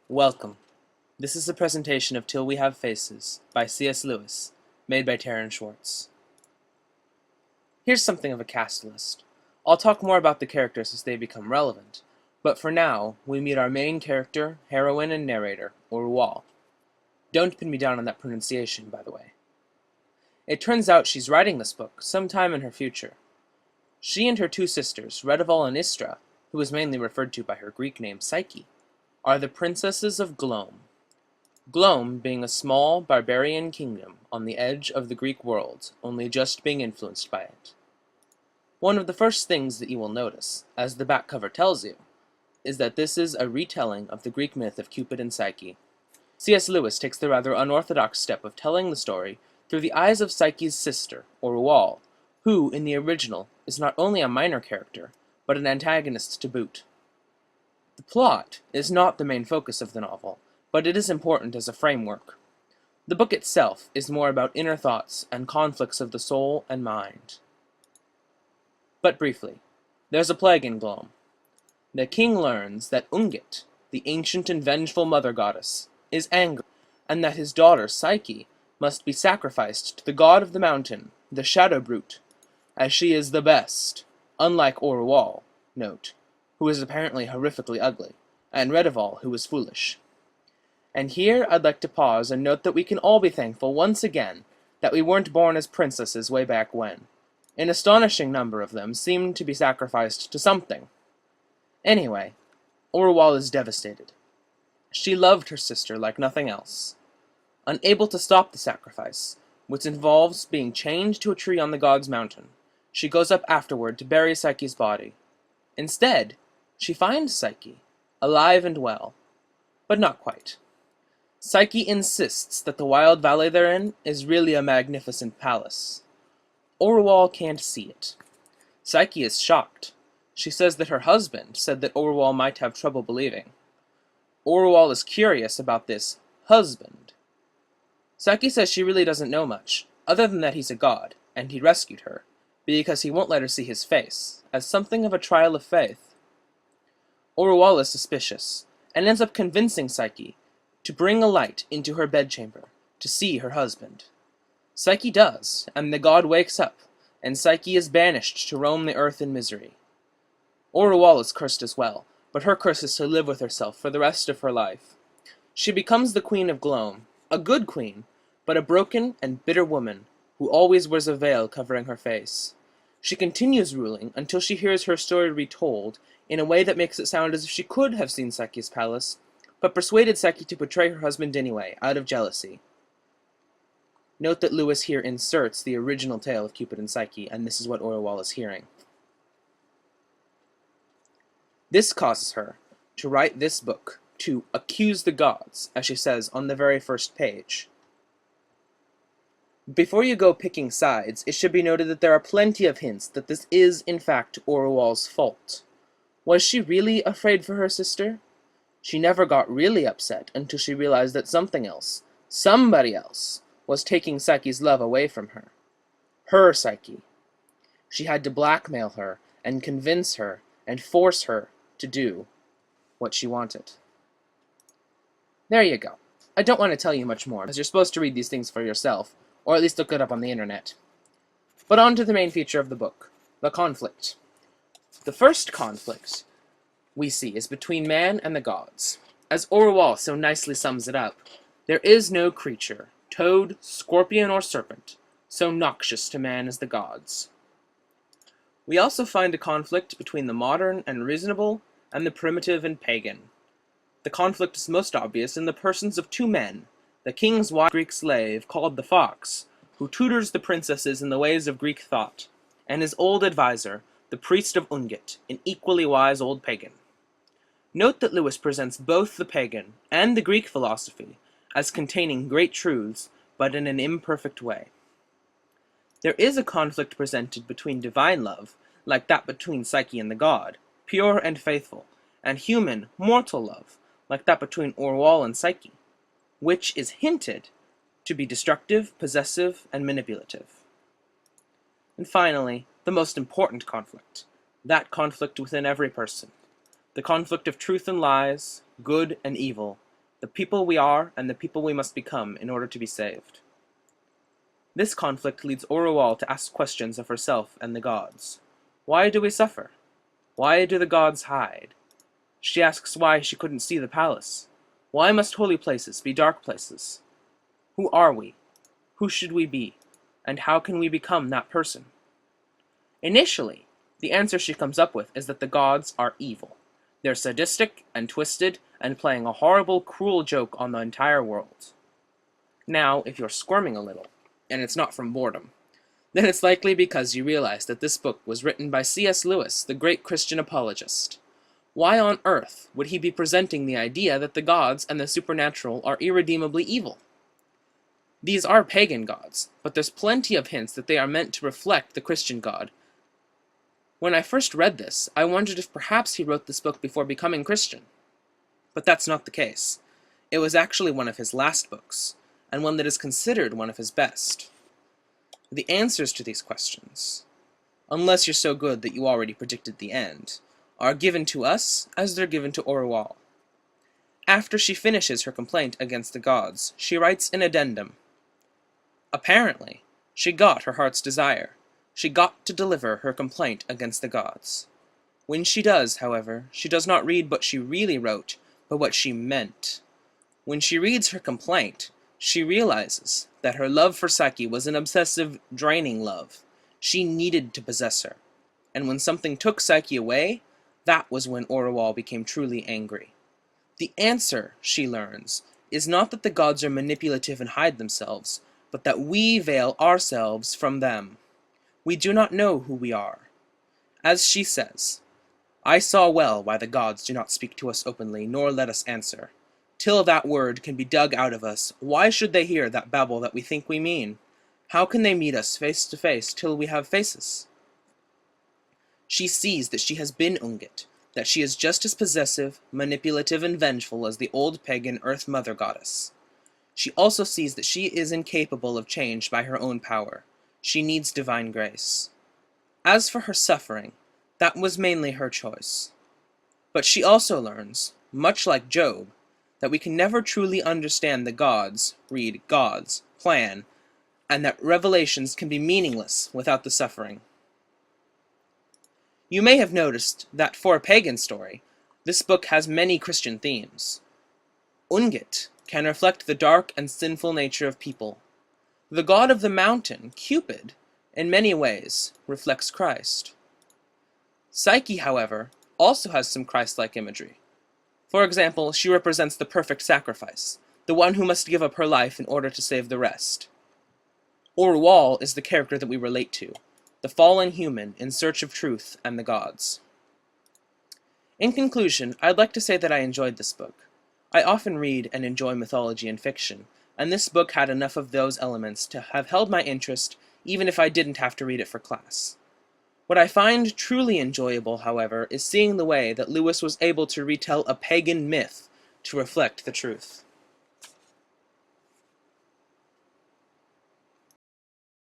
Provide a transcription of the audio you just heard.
Welcome. This is a presentation of Till We Have Faces by C.S. Lewis, made by Terence Schwartz. Here's something of a cast list. I'll talk more about the characters as they become relevant, but for now, we meet our main character, heroine, and narrator, Orual. Don't pin me down on that pronunciation, by the way. It turns out she's writing this book sometime in her future. She and her two sisters, Redival and Istra, who is mainly referred to by her Greek name Psyche, are the princesses of Glome. Glome being a small, barbarian kingdom on the edge of the Greek world, only just being influenced by it. One of the first things that you will notice, as the back cover tells you, is that this is a retelling of the Greek myth of Cupid and Psyche. C.S. Lewis takes the rather unorthodox step of telling the story through the eyes of Psyche's sister, Orual, who, in the original, is not only a minor character, but an antagonist to boot. The plot is not the main focus of the novel, but it is important as a framework. The book itself is more about inner thoughts and conflicts of the soul and mind. But briefly, there's a plague in Glome. The king learns that Ungit, the ancient and vengeful mother goddess, is angry, and that his daughter Psyche must be sacrificed to the god of the mountain, the Shadow Brute, as she is the best, unlike Orual, note, who is apparently horrifically ugly, and Redival, who is foolish. And here I'd like to pause and note that we can all be thankful once again that we weren't born as princesses way back when. An astonishing number of them seemed to be sacrificed to something. Anyway, Orual is devastated. She loved her sister like nothing else. Unable to stop the sacrifice, which involves being chained to a tree on the god's mountain, she goes up afterward to bury Psyche's body. Instead, she finds Psyche, alive and well, but not quite. Psyche insists that the wild valley they're in is really a magnificent palace. Orual can't see it. Psyche is shocked. She says that her husband said that Orual might have trouble believing. Orual is curious about this husband. Psyche says she really doesn't know much, other than that he's a god, and he rescued her, because he won't let her see his face, as something of a trial of faith. Orual is suspicious, and ends up convincing Psyche to bring a light into her bedchamber to see her husband. Psyche does, and the god wakes up, and Psyche is banished to roam the earth in misery. Orual is cursed as well, but her curse is to live with herself for the rest of her life. She becomes the queen of Glome, a good queen, but a broken and bitter woman who always wears a veil covering her face. She continues ruling until she hears her story retold in a way that makes it sound as if she could have seen Psyche's palace, but persuaded Psyche to betray her husband anyway, out of jealousy. Note that Lewis here inserts the original tale of Cupid and Psyche, and this is what Orual is hearing. This causes her to write this book, to accuse the gods, as she says on the very first page. Before you go picking sides, it should be noted that there are plenty of hints that this is, in fact, Orual's fault. Was she really afraid for her sister? She never got really upset until she realized that something else, somebody else, was taking Psyche's love away from her. Her Psyche. She had to blackmail her, and convince her, and force her to do what she wanted. There you go. I don't want to tell you much more, because you're supposed to read these things for yourself, or at least look it up on the internet. But on to the main feature of the book, the conflict. The first conflict we see is between man and the gods. As Orual so nicely sums it up, there is no creature, toad, scorpion, or serpent, so noxious to man as the gods. We also find a conflict between the modern and reasonable, and the primitive and pagan. The conflict is most obvious in the persons of two men, the king's wise Greek slave called the Fox, who tutors the princesses in the ways of Greek thought, and his old advisor, the priest of Ungit, an equally wise old pagan. Note that Lewis presents both the pagan and the Greek philosophy as containing great truths, but in an imperfect way. There is a conflict presented between divine love, like that between Psyche and the god, pure and faithful, and human, mortal love, like that between Orual and Psyche, which is hinted to be destructive, possessive, and manipulative. And finally, the most important conflict, that conflict within every person, the conflict of truth and lies, good and evil, the people we are and the people we must become in order to be saved. This conflict leads Orual to ask questions of herself and the gods. Why do we suffer? Why do the gods hide? She asks why she couldn't see the palace. Why must holy places be dark places? Who are we? Who should we be? And how can we become that person? Initially, the answer she comes up with is that the gods are evil. They're sadistic and twisted and playing a horrible, cruel joke on the entire world. Now, if you're squirming a little, and it's not from boredom, then it's likely because you realize that this book was written by C.S. Lewis, the great Christian apologist. Why on earth would he be presenting the idea that the gods and the supernatural are irredeemably evil? These are pagan gods, but there's plenty of hints that they are meant to reflect the Christian God. When I first read this, I wondered if perhaps he wrote this book before becoming Christian. But that's not the case. It was actually one of his last books, and one that is considered one of his best. The answers to these questions, unless you're so good that you already predicted the end, are given to us as they're given to Orual. After she finishes her complaint against the gods, she writes an addendum. Apparently, she got her heart's desire. She got to deliver her complaint against the gods. When she does, however, she does not read what she really wrote, but what she meant. When she reads her complaint, she realizes that her love for Psyche was an obsessive, draining love. She needed to possess her. And when something took Psyche away, that was when Orual became truly angry. The answer, she learns, is not that the gods are manipulative and hide themselves, but that we veil ourselves from them. We do not know who we are. As she says, I saw well why the gods do not speak to us openly, nor let us answer. Till that word can be dug out of us, why should they hear that babble that we think we mean? How can they meet us face to face till we have faces? She sees that she has been Ungit, that she is just as possessive, manipulative, and vengeful as the old pagan Earth Mother goddess. She also sees that she is incapable of change by her own power. She needs divine grace. As for her suffering, that was mainly her choice. But she also learns, much like Job, that we can never truly understand the gods, read God's, plan, and that revelations can be meaningless without the suffering. You may have noticed that for a pagan story, this book has many Christian themes. Ungit can reflect the dark and sinful nature of people. The god of the mountain, Cupid, in many ways, reflects Christ. Psyche, however, also has some Christ-like imagery. For example, she represents the perfect sacrifice, the one who must give up her life in order to save the rest. Orual is the character that we relate to, the fallen human in search of truth and the gods. In conclusion, I'd like to say that I enjoyed this book. I often read and enjoy mythology and fiction, and this book had enough of those elements to have held my interest even if I didn't have to read it for class. What I find truly enjoyable, however, is seeing the way that Lewis was able to retell a pagan myth to reflect the truth.